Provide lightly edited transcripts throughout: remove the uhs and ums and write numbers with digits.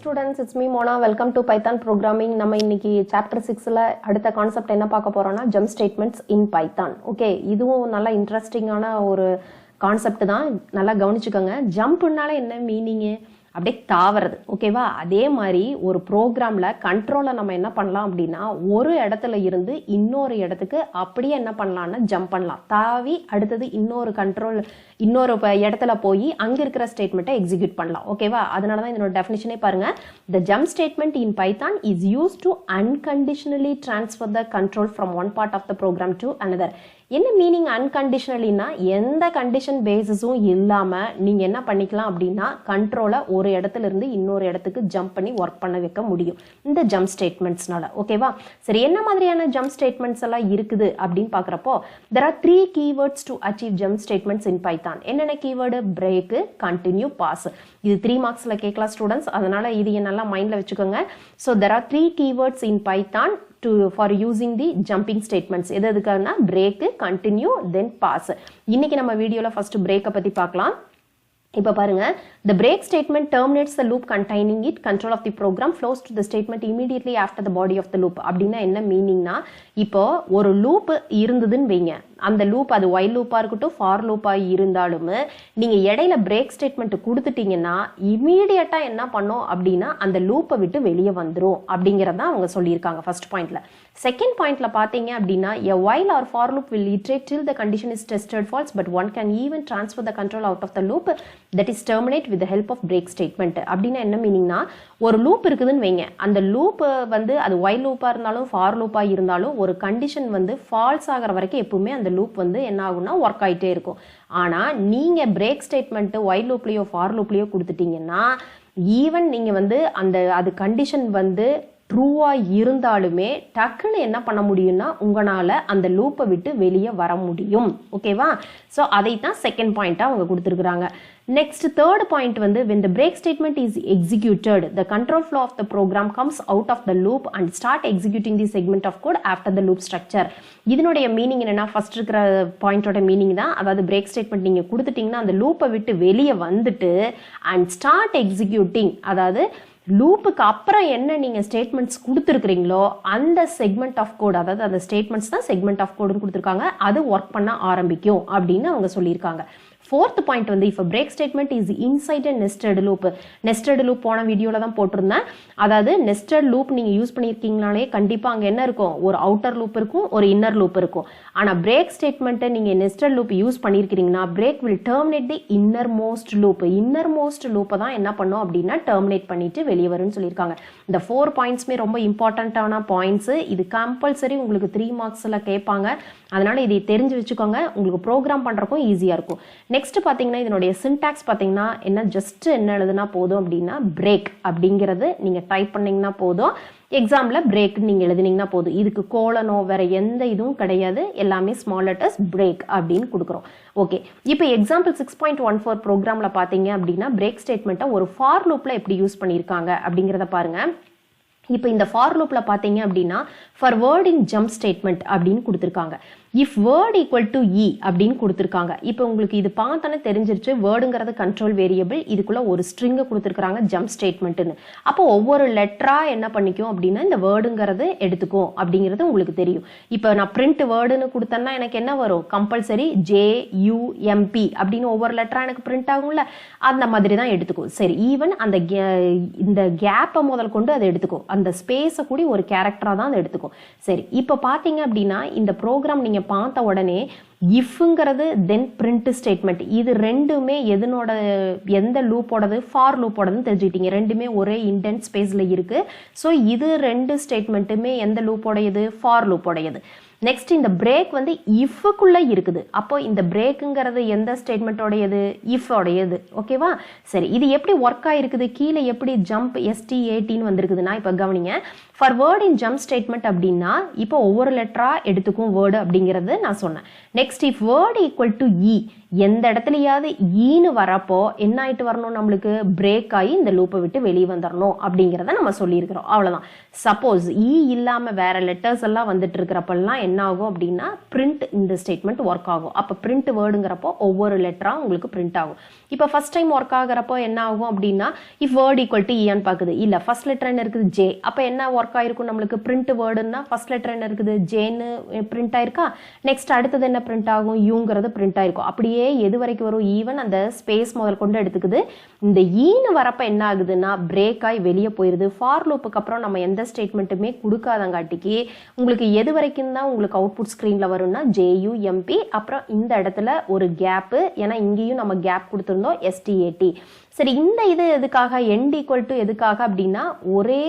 students, it's me Mona. Welcome to Python programming. நம்ம இன்னைக்கு chapter 6ல அடுத்த கான்செப்ட் என்ன பார்க்க போறோம்னா jump statements in Python. Okay, இதுவும் நல்ல இன்ட்ரஸ்டிங்கான ஒரு கான்செப்ட் தான். நல்லா கவனிச்சுக்கோங்க. ஜம்ப்னால என்ன மீனிங்? அப்படியே தாவறது. ஓகேவா? அதே மாதிரி ஒரு ப்ரோக்ராம்ல கண்ட்ரோலை நம்ம என்ன பண்ணலாம் அப்படின்னா, ஒரு இடத்துல இருந்து இன்னொரு இடத்துக்கு அப்படியே என்ன பண்ணலாம்னா ஜம்ப் பண்ணலாம். தாவி அடுத்தது இன்னொரு இடத்துல போய் அங்க இருக்கிற ஸ்டேட்மெண்ட்டை எக்ஸிக்யூட் பண்ணலாம். ஓகேவா? அதனால தான் இதனோட டெஃபினிஷனே பாருங்க. The jump statement in Python is used to unconditionally transfer the control from one part of the program to another. என்ன மீனிங் அன்கண்டிஷனலினா, எந்த கண்டிஷன் பேசிஸும் இல்லாம நீங்க என்ன பண்ணிக்கலாம் அப்படின்னா கண்ட்ரோலை ஒரு இடத்துல இருந்து இன்னொரு இடத்துக்கு ஜம்ப் பண்ணி ஒர்க் பண்ண வைக்க முடியும் இந்த ஜம்ப் ஸ்டேட்மெண்ட்ஸ்னால. ஓகேவா? சரி, என்ன மாதிரியான ஜம்ப் ஸ்டேட்மெண்ட்ஸ் எல்லாம் இருக்குது அப்படின்னு பாக்குறப்போ, there are 3 keywords to achieve jump statements in Python. என்னென்ன கீவேர்டு? Break, continue, pass. இது 3 மார்க்ஸ்ல கேட்கலாம் ஸ்டூடெண்ட்ஸ், அதனால இதைய நல்லா மைண்ட்ல வச்சுக்கோங்க. So there are 3 keywords in Python for using the jumping statements. எது எதுக்காகனா break, continue, then pass. இன்னைக்கு நம்ம வீடியோல ஃபர்ஸ்ட் பிரேக்கை பத்தி பார்க்கலாம். இப்போ பாருங்க, the break statement terminates the loop containing it. Control of the program flows to the statement immediately after the body of the loop. அப்படின்னா என்ன மீனிங்னா, இப்போ ஒரு லூப் இருந்ததுன்னு வைங்க, அந்த லூப் அது while லூப்பா இருக்கட்டும் ஃபார் லூப்பா இருந்தாலும் நீங்க இடையில பிரேக் ஸ்டேட்மெண்ட் கொடுத்துட்டீங்கன்னா இமீடியட்டா என்ன பண்ணும் அப்படின்னா அந்த லூப்பை விட்டு வெளியே வந்துரும் அப்படிங்கறத அவங்க சொல்லியிருக்காங்க ஃபர்ஸ்ட் பாயிண்ட்ல. செகண்ட் பாயிண்ட்ல பாத்தீங்க அப்படின்னா, a while or for loop will iterate till the condition is tested false, but one can even transfer the control out of the loop, that is terminate with the help of break statement. அப்படின்னா என்ன மீனிங்னா, ஒரு loop இருக்குதுன்னு வைங்க, அந்த loop வந்து அது while லூப்பா இருந்தாலும் for லூப்பா இருந்தாலும் ஒரு கண்டிஷன் வந்து ஃபால்ஸ் ஆகிற வரைக்கும் எப்பவுமே அந்த லூப் வந்து என்ன ஆகும்னா ஒர்க் ஆயிட்டே இருக்கும். ஆனா நீங்க பிரேக் ஸ்டேட்மெண்ட் while லூப்லயோ ஃபார் லூப்லயோ கொடுத்துட்டீங்கன்னா ஈவன் நீங்க வந்து அது கண்டிஷன் வந்து ட்ரூவா இருந்தாலுமே டக்குன்னு என்ன பண்ண முடியும்னா உங்களால அந்த லூப்பை விட்டு வெளியே வர முடியும். ஓகேவா? ஸோ அதை தான் செகண்ட் பாயிண்டா அவங்க கொடுத்துருக்குறாங்க. நெக்ஸ்ட் தேர்ட் பாயிண்ட் வந்து, when the break statement is executed, the control flow of the program comes out of the loop and start executing the segment of code after the loop structure. இதனுடைய meaning என்னன்னா, first இருக்கிற பாயிண்டோட meaning தான். அதாவது break statement நீங்க கொடுத்துட்டீங்கன்னா அந்த லூப்பை விட்டு வெளியே வந்துட்டு and start executing, அதாவது லூப்புக்கு அப்புறம் என்ன நீங்க ஸ்டேட்மெண்ட்ஸ் கொடுத்துருக்கீங்களோ அந்த செக்மெண்ட் ஆஃப் கோட், அதாவது அந்த ஸ்டேட்மெண்ட்ஸ் தான் செக்மெண்ட் ஆஃப் கோடுன்னு கொடுத்துருக்காங்க, அது ஒர்க் பண்ண ஆரம்பிக்கும் அப்படின்னு அவங்க சொல்லியிருக்காங்க. ஃபோர்த் பாயிண்ட் வந்து, if a break statement is inside a nested loop. nested loop போன வீடியோல தான் போட்டிருந்தேன். அதாவது nested loop நீங்க யூஸ் பண்ணியிருக்கீங்கனாலே கண்டிப்பா அங்க என்ன இருக்கும், ஒரு அவுட்டர் லூப் இருக்கும், ஒரு இன்னர் லூப் இருக்கும். ஆனா பிரேக் ஸ்டேட்மெண்ட்டை நீங்க nested loop யூஸ் பண்ணியிருக்கீங்கன்னா break will terminate the innermost loop. innermost loop தான் என்ன பண்ணும் அப்படின்னா டெர்மினேட் பண்ணிட்டு வெளியே வரும்னு சொல்லியிருக்காங்க. இந்த 4 பாயிண்ட்ஸ்மே ரொம்ப இம்பார்ட்டன்டான பாயிண்ட்ஸ். இது கம்பல்சரி உங்களுக்கு 3 மார்க்ஸ்ல கேட்பாங்க. அதனால இதை தெரிஞ்சு வச்சுக்கோங்க, உங்களுக்கு ப்ரோக்ராம் பண்றதுக்கும் ஈஸியா இருக்கும். நெக்ஸ்ட் பாத்தீங்கன்னா இதனுடைய சின்டாக்ஸ் பாத்தீங்கன்னா என்ன, ஜஸ்ட் என்ன எழுதுனா போதும் அப்படின்னா பிரேக் அப்படிங்கிறது நீங்க டைப் பண்ணீங்கன்னா போதும். எக்ஸாம்ல பிரேக் நீங்க எழுதினீங்கன்னா போதும். இதுக்கு கோலனோ வேற எந்த இதுவும் கிடையாது, எல்லாமே ஸ்மால் லெட்டர்ஸ் பிரேக் அப்படின்னு கொடுக்குறோம். ஓகே, இப்போ எக்ஸாம்பிள் 6.14 ப்ரோக்ராம்ல பாத்தீங்க அப்படின்னா பிரேக் ஸ்டேட்மெண்ட்டை ஒரு ஃபார் லூப்ல எப்படி யூஸ் பண்ணியிருக்காங்க அப்படிங்கிறத பாருங்க. இப்போ இந்த ஃபார் லூப்ல பாத்தீங்க அப்படின்னா for word in jump statement அப்படின்னு கொடுத்துருக்காங்க. if word equal to e அப்படின்னு கொடுத்துருக்காங்க. இப்போ உங்களுக்கு இது பார்த்தானே தெரிஞ்சிருச்சு, வேர்டுங்கிறது கண்ட்ரோல் வேரியபிள், இதுக்குள்ள ஒரு ஸ்ட்ரிங்கை கொடுத்துருக்காங்க ஜம்ப் ஸ்டேட்மெண்ட்னு. அப்போ ஒவ்வொரு லெட்டரா என்ன பண்ணிக்கும் அப்படின்னா இந்த வேர்டுங்கிறது எடுத்துக்கும் அப்படிங்கிறது உங்களுக்கு தெரியும். இப்போ நான் பிரிண்ட் வேர்டுன்னு கொடுத்தேன்னா எனக்கு என்ன வரும், கம்பல்சரி JUMP அப்படின்னு ஒவ்வொரு லெட்டரா எனக்கு பிரிண்ட் ஆகும்ல, அந்த மாதிரி தான் எடுத்துக்கும். சரி, ஈவன் இந்த கேப்பை முதல் கொண்டு அதை எடுத்துக்கும், அந்த ஸ்பேஸை கூடி ஒரு கேரக்டரா தான் அதை எடுத்துக்கும். சரி, இப்போ பாத்தீங்க அப்படின்னா இந்த ப்ரோக்ராம் நீங்க பார்த்த உடனே இஃப்ங்கிறது தென் பிரிண்ட் ஸ்டேட்மெண்ட், இது ரெண்டுமே எந்த லூப்போடது, ஃபார் லூப்போடதுன்னு தெரிஞ்சுக்கிட்டீங்க. ரெண்டுமே ஒரே இன்டென்ட் ஸ்பேஸ்ல இருக்கு. ஸோ இது ரெண்டு ஸ்டேட்மெண்ட்டுமே எந்த லூப்போடையது, ஃபார் லூப்போடையது. நெக்ஸ்ட் இந்த பிரேக் வந்து இஃப்க்குள்ள இருக்குது. அப்போ இந்த பிரேக்குங்கிறது எந்த ஸ்டேட்மெண்ட்டோடையது, இஃப் உடையது. ஓகேவா? சரி, இது எப்படி ஒர்க் ஆயிருக்குது, கீழே எப்படி ஜம்ப் ST18 வந்திருக்குதுன்னா இப்போ கவனிங்க. For word in jump statement அப்படின்னா இப்போ ஒவ்வொரு லெட்டரா எடுத்துக்கும் வேர்டு அப்படிங்கிறது நான் சொன்னேன். Next if word equal to E, எந்த இடத்துலயாவது ஈன்னு வரப்போ என்ன ஆயிட்டு வரணும், நம்மளுக்கு பிரேக் ஆகி இந்த லூப்பை விட்டு வெளியே வந்துடணும் அப்படிங்கிறத நம்ம சொல்லியிருக்கிறோம். அவ்வளவுதான். சப்போஸ் இ இல்லாம வேற லெட்டர்ஸ் எல்லாம் வந்துட்டு இருக்கிறப்பெல்லாம் என்ன ஆகும் அப்படின்னா பிரிண்ட் இந்த ஸ்டேட்மெண்ட் ஒர்க் ஆகும். அப்ப பிரிண்ட் வேர்டுங்கிறப்போ ஒவ்வொரு லெட்டரா உங்களுக்கு பிரிண்ட் ஆகும். இப்போ ஃபர்ஸ்ட் டைம் ஒர்க் ஆகிறப்போ என்ன ஆகும் அப்படின்னா இஃப் வேர்டு ஈக்குவல் டு இன்னு பாக்குது, இல்ல ஃபர்ஸ்ட் லெட்டர் என்ன இருக்குது ஜே, அப்ப என்ன ஒர்க் ஆயிருக்கும் நம்மளுக்கு பிரிண்ட் வேர்டுன்னா ஃபர்ஸ்ட் லெட்டர் என்ன இருக்குது ஜேன்னு பிரிண்ட் ஆயிருக்கா. நெக்ஸ்ட் அடுத்தது என்ன பிரிண்ட் ஆகும், யூங்கிறது பிரிண்ட் ஆயிருக்கும். அப்படியே எது வரைக்கும் வரும், ஈவன் அந்த ஸ்பேஸ் முதல் கொண்டு எடுத்துக்குது. இந்த ஈன்னு வரப்ப என்ன ஆகுதுன்னா பிரேக் ஆகி வெளியே போயிருது. ஃபார் லூப்புக்கு அப்புறம் நம்ம எந்த ஸ்டேட்மெண்ட்டுமே கொடுக்காதங்காட்டிக்கு உங்களுக்கு எது வரைக்கும் தான் உங்களுக்கு அவுட்புட் ஸ்கிரீன்ல வரும்னா JUMP, அப்புறம் இந்த இடத்துல ஒரு கேப்பு, ஏன்னா இங்கேயும் நம்ம கேப் கொடுத்துருந்தோம் STAT. சரி, இந்த இது எதுக்காக, எண்ட் ஈக்குவல் டு எதுக்காக அப்படின்னா ஒரே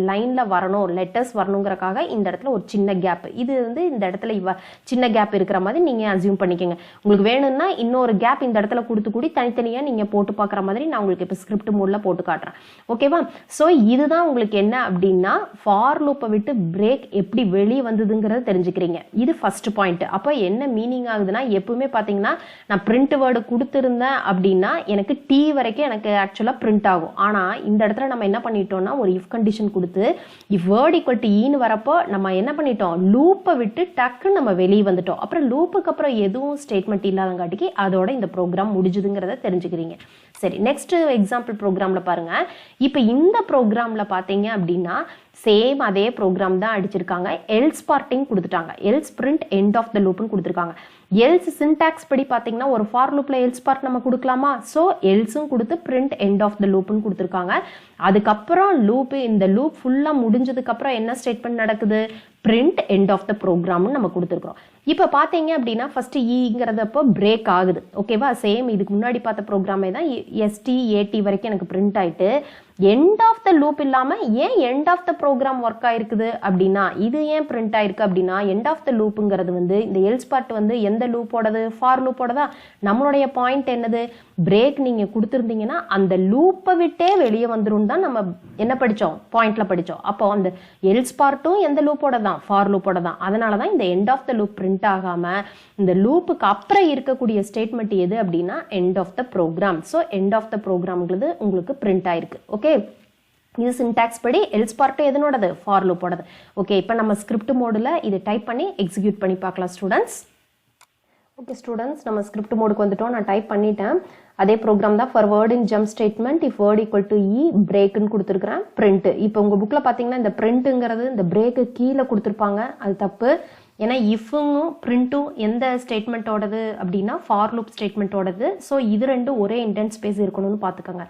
லைன்ல வரணும், லெட்டர்ஸ் வரணுங்கிறக்காக இந்த இடத்துல ஒரு சின்ன கேப். இது வந்து இந்த இடத்துல சின்ன கேப் இருக்கிற மாதிரி நீங்க அசியூம் பண்ணிக்கோங்க. உங்களுக்கு வேணும்னா இன்னொரு கேப் இந்த இடத்துல கொடுத்து கூடி தனித்தனியா நீங்க போட்டு பார்க்குற மாதிரி நான் உங்களுக்கு இப்போ ஸ்கிரிப்ட் மோட்ல போட்டு காட்டுறேன். ஓகேவா? ஸோ இதுதான் உங்களுக்கு என்ன அப்படின்னா ஃபார் லூப்பை விட்டு பிரேக் எப்படி வெளியே வந்ததுங்கிறத தெரிஞ்சுக்கிறீங்க. இது ஃபர்ஸ்ட் பாயிண்ட். அப்போ என்ன மீனிங் ஆகுதுன்னா, எப்பவுமே பார்த்தீங்கன்னா நான் பிரிண்ட் வேர்டு கொடுத்துருந்தேன் அப்படின்னா எனக்கு டி வரைக்கும் எனக்கு ஆக்சுவலா பிரிண்ட் ஆகும். ஆனா இந்த இடத்துல நம்ம என்ன பண்ணிட்டோம்னா ஒரு இஃப் கண்டிஷன் கொடுத்து இஃப் வேர்ட் ஈக்குவல் டு ஈன்னு வரப்போ நம்ம என்ன பண்ணிட்டோம், லூப்பை விட்டு டக்குன்னு நம்ம வெளியே வந்துட்டோம். அப்புறம் லூப்புக்கு அப்புறம் எதுவும் ஸ்டேட்மெண்ட் இல்லாதங்காட்டிக்கு அதோட இந்த ப்ரோக்ராம் முடிஞ்சுதுங்கிறத தெரிஞ்சுக்கிறீங்க. சரி, நெக்ஸ்ட் எக்ஸாம்பிள் ப்ரோக்ராம்ல பாருங்க. இப்போ இந்த ப்ரோக்ராம்ல பாத்தீங்க அப்படின்னா சேம் அதே ப்ரோக்ராம் தான் அடிச்சிருக்காங்க. எல்ஸ் பார்ட்டிங் கொடுத்துட்டாங்க. Else print end of the லூப்னு கொடுத்துருக்காங்க. எல்ஸ் சின்டாக்ஸ் படி பாத்தீங்கன்னா ஒரு ஃபார் லூப்ல எல்ஸ் பார்ட் நம்ம கொடுக்கலாமா, சோ எல்ஸும் கொடுத்து பிரிண்ட் எண்ட் ஆஃப் த லூப்னு கொடுத்துருக்காங்க. அதுக்கப்புறம் லூப், இந்த லூப் ஃபுல்லா முடிஞ்சதுக்கு அப்புறம் என்ன ஸ்டேட்மெண்ட் நடக்குது, பிரிண்ட் எண்ட் ஆஃப் த ப்ரோக்ராம்னு நம்ம கொடுத்துருக்கோம். இப்போ பார்த்தீங்க அப்படின்னா ஃபர்ஸ்ட் ஈங்கிறதப்போ பிரேக் ஆகுது. ஓகேவா? சேம் இதுக்கு முன்னாடி பார்த்த ப்ரோக்ராமே தான். STAT வரைக்கும் எனக்கு பிரிண்ட் ஆயிட்டு எண்ட் ஆஃப் த லூப் இல்லாம ஏன் end of the program work ஆயிருக்குது அப்படின்னா, இது ஏன் பிரிண்ட் ஆயிருக்கு அப்படின்னா எண்ட் ஆஃப் த லூப்புங்கிறது வந்து இந்த எல்ஸ் பார்ட் வந்து எந்த லூப்போடது, ஃபார் லூப்போடதா. நம்மளுடைய பாயிண்ட் என்னது, பிரேக் நீங்க கொடுத்துருந்தீங்கன்னா அந்த லூப்பை விட்டே வெளியே வந்துரும் தான் நம்ம என்ன படிச்சோம், பாயிண்ட்ல படிச்சோம். அப்போ அந்த எல்ஸ் பார்ட்டும் எந்த லூப்போட தான், ஃபார் லூப்போட தான். அதனாலதான் இந்த end of the loop print ஆகாம இந்த லூப்புக்கு அப்புறம் இருக்கக்கூடிய ஸ்டேட்மெண்ட் எது அப்படின்னா end of the program. So end of the ப்ரோக்ராம்ங்கிறது உங்களுக்கு பிரிண்ட் ஆயிருக்கு. ஓகே, இது சின்டாக்ஸ் படி எல்ஸ் பார்ட் எதனோடது, ஃபார் லூப்போடது. ஓகே, இப்போ நம்ம ஸ்கிரிப்ட் மோடில் இதை டைப் பண்ணி எக்ஸிக்யூட் பண்ணி பார்க்கலாம் ஸ்டூடெண்ட்ஸ். ஓகே ஸ்டூடெண்ட்ஸ், நம்ம ஸ்கிரிப்ட் மோடுக்கு வந்துட்டோம். நான் டைப் பண்ணிட்டேன். அதே ப்ரோக்ராம் தான். For word in jump statement if word equal to E பிரேக்னு கொடுத்துருக்கிறேன். பிரிண்ட். இப்போ உங்க புக்ல பாத்தீங்கன்னா இந்த பிரிண்ட்ங்கிறது இந்த பிரேக்கு கீழே கொடுத்துருப்பாங்க, அது தப்பு. ஏன்னா இஃபும் பிரிண்ட்டும் எந்த ஸ்டேட்மெண்ட்டோடது அப்படின்னா ஃபார் லூப் ஸ்டேட்மெண்ட்டோடது. ஸோ இது ரெண்டும் ஒரே இன்டென்ட் ஸ்பேஸ் இருக்கணும்னு பார்த்துக்கோங்க.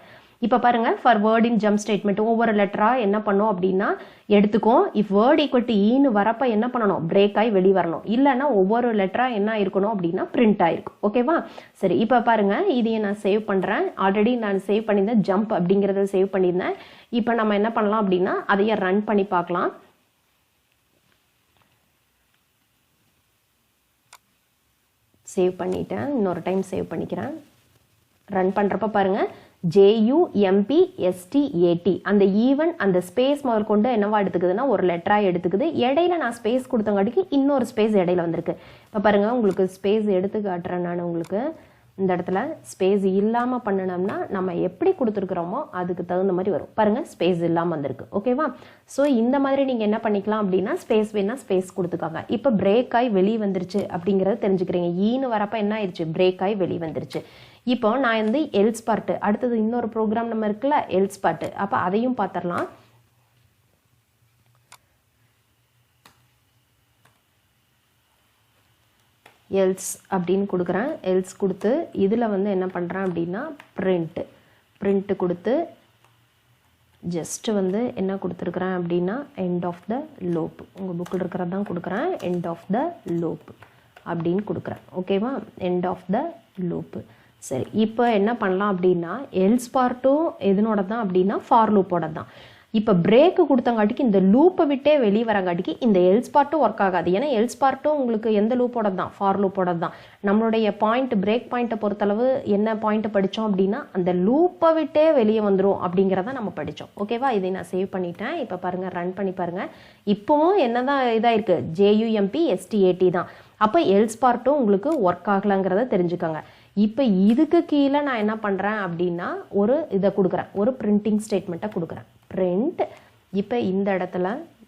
இப்போ பாருங்க, for word in jump statement ஒவ்வொரு லெட்டரா என்ன பண்ணோம் அப்படின்னா எடுத்துக்கும். இஃப் வேர்ட் ஈக்குவல் டு ஈன்னு வரப்ப என்ன பண்ணணும், பிரேக் ஆகி வெளியே வரணும். இல்லைன்னா ஒவ்வொரு லெட்டரா என்ன இருக்கணும் அப்படின்னா பிரிண்ட் ஆயிருக்கும். ஓகேவா? சரி, இப்போ பாருங்க, இதையும் நான் சேவ் பண்றேன். ஆல்ரெடி நான் சேவ் பண்ணியிருந்தேன், ஜம்ப் அப்படிங்கிறத சேவ் பண்ணியிருந்தேன். இப்போ நம்ம என்ன பண்ணலாம் அப்படின்னா அதையே ரன் பண்ணி பார்க்கலாம். சேவ் பண்ணிட்டேன், இன்னொரு டைம் சேவ் பண்ணிக்கிறேன். ரன் பண்றப்ப பாருங்க, JUMPSTAT அந்த ஈவன் அந்த ஸ்பேஸ் முதல் கொண்டு என்னவா எடுத்துக்குதுன்னா ஒரு லெட்டரா எடுத்துக்குது. இடையில நான் ஸ்பேஸ் கொடுத்தங்காட்டிக்கு இன்னொரு ஸ்பேஸ் இடையில வந்திருக்கு. இப்போ பாருங்க, உங்களுக்கு ஸ்பேஸ் எடுத்து காட்டுறேன் நான். உங்களுக்கு இந்த இடத்துல ஸ்பேஸ் இல்லாம பண்ணணும்னா நம்ம எப்படி கொடுத்துருக்குறோமோ அதுக்கு தகுந்த மாதிரி வரும். பாருங்க, ஸ்பேஸ் இல்லாம வந்திருக்கு. ஓகேவா? ஸோ இந்த மாதிரி நீங்க என்ன பண்ணிக்கலாம் அப்படின்னா ஸ்பேஸ் வேணா ஸ்பேஸ் கொடுத்துக்காங்க. இப்போ பிரேக் ஆகி வெளியே வந்துருச்சு அப்படிங்கறத தெரிஞ்சுக்கிறீங்க. ஈன்னு வரப்ப என்ன ஆயிடுச்சு, பிரேக் ஆகி வெளியே வந்துருச்சு. இப்போ நான் வந்து எல்ஸ் பார்ட், அடுத்தது இன்னொரு ப்ரோக்ராம் நம்ம இருக்குல்ல எல்ஸ் பார்ட், அப்ப அதையும் பார்த்துடலாம். எல்ஸ் அப்படின்னு கொடுக்குறேன். எல்ஸ் கொடுத்து இதில் வந்து என்ன பண்ணுறேன் அப்படின்னா பிரிண்ட் கொடுத்து ஜஸ்ட் வந்து என்ன கொடுத்துருக்குறேன் அப்படின்னா எண்ட் ஆஃப் த லூப். உங்கள் புக்கில் இருக்கிறது தான் கொடுக்குறேன். எண்ட் ஆஃப் த லூப் அப்படின்னு கொடுக்குறேன். ஓகேவா? End of the loop. சரி, இப்போ என்ன பண்ணலாம் அப்படின்னா எல்ஸ் பார்ட்டும் எதனோட தான் அப்படின்னா ஃபார் லூப்போட தான். இப்போ பிரேக்கு கொடுத்தங்காட்டிக்கு இந்த லூப்பை விட்டே வெளியே வரங்காட்டிக்கு இந்த எல்ஸ் பார்ட்டும் ஒர்க் ஆகாது. ஏன்னா எல்ஸ் பார்ட்டும் உங்களுக்கு எந்த லூப்போட தான், ஃபார் லூப்போட தான். நம்மளுடைய பாயிண்ட் பிரேக் பாயிண்ட்டை பொறுத்தளவு என்ன பாயிண்ட்டை படித்தோம் அப்படின்னா அந்த லூப்பை விட்டே வெளியே வந்துடும் அப்படிங்கிறத நம்ம படித்தோம். ஓகேவா, இதை நான் சேவ் பண்ணிட்டேன். இப்போ பாருங்கள், ரன் பண்ணி பாருங்கள். இப்போவும் என்ன தான் இதாக இருக்குது, JUMP STAT தான். அப்போ எல்ஸ் பார்ட்டும் உங்களுக்கு ஒர்க் ஆகலைங்கிறத தெரிஞ்சுக்கோங்க. இப்போ இதுக்கு கீழே நான் என்ன பண்ணுறேன் அப்படின்னா ஒரு இதை கொடுக்குறேன், ஒரு பிரிண்டிங் ஸ்டேட்மெண்ட்டை கொடுக்குறேன். பிரிண்ட். இப்போ இந்த இடத்துல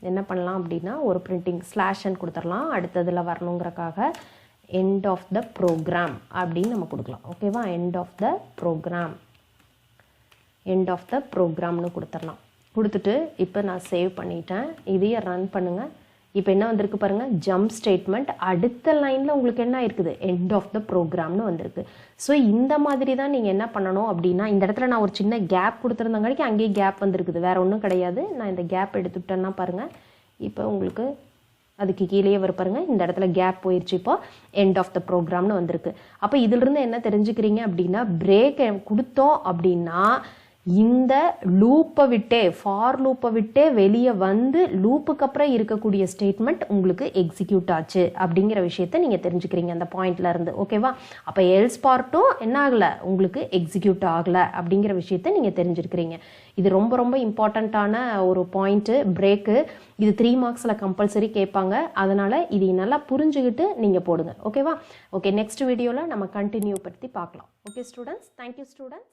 என்ன பண்ணலாம் அப்படின்னா ஒரு பிரிண்டிங் ஸ்லாஷ்ன்னு கொடுத்துடலாம். அடுத்ததில் வரணுங்கிறக்காக எண்ட் ஆஃப் த ப்ரோக்ராம் அப்படின்னு நம்ம கொடுக்கலாம். ஓகேவா, end of the program, end of the ப்ரோக்ராம்னு கொடுத்துடலாம். கொடுத்துட்டு இப்போ நான் சேவ் பண்ணிட்டேன். இதையே ரன் பண்ணுங்கள். இப்போ என்ன வந்திருக்கு பாருங்கள், ஜம்ப் ஸ்டேட்மெண்ட். அடுத்த லைனில் உங்களுக்கு என்ன இருக்குது, எண்ட் ஆஃப் த ப்ரோக்ராம்னு வந்திருக்கு. ஸோ இந்த மாதிரி தான் நீங்கள் என்ன பண்ணணும் அப்படின்னா, இந்த இடத்துல நான் ஒரு சின்ன கேப் கொடுத்துருந்தங்காட்டிக்கு அங்கேயே கேப் வந்திருக்குது, வேறு ஒன்றும் கிடையாது. நான் இந்த கேப் எடுத்துக்கிட்டேன்னா பாருங்கள், இப்போ உங்களுக்கு அதுக்கு கீழே பாருங்க, இந்த இடத்துல கேப் போயிடுச்சு. இப்போ எண்ட் ஆஃப் த ப்ரோக்ராம்னு வந்திருக்கு. அப்போ இதிலிருந்து என்ன தெரிஞ்சுக்கிறீங்க அப்படின்னா, பிரேக் கொடுத்தோம் அப்படின்னா இந்த லூப்பை விட்டே, ஃபார் லூப்பை விட்டே வெளியே வந்து லூப்புக்கு அப்புறம் இருக்கக்கூடிய ஸ்டேட்மெண்ட் உங்களுக்கு எக்ஸிக்யூட் ஆச்சு அப்படிங்கிற விஷயத்த நீங்கள் தெரிஞ்சுக்கிறீங்க அந்த பாயிண்ட்ல இருந்து. ஓகேவா, அப்போ எல்ஸ் பார்ட்டும் என்ன ஆகலை, உங்களுக்கு எக்ஸிக்யூட் ஆகலை அப்படிங்கிற விஷயத்த நீங்கள் தெரிஞ்சிருக்கிறீங்க. இது ரொம்ப ரொம்ப இம்பார்ட்டண்ட்டான ஒரு பாயிண்ட்டு, பிரேக்கு. இது 3 மார்க்ஸில் கம்பல்சரி கேட்பாங்க. அதனால் இதை நல்லா புரிஞ்சுக்கிட்டு நீங்கள் போடுங்க. ஓகேவா, ஓகே, நெக்ஸ்ட் வீடியோவில் நம்ம கண்டினியூ பற்றி பார்க்கலாம். Okay students, thank you students.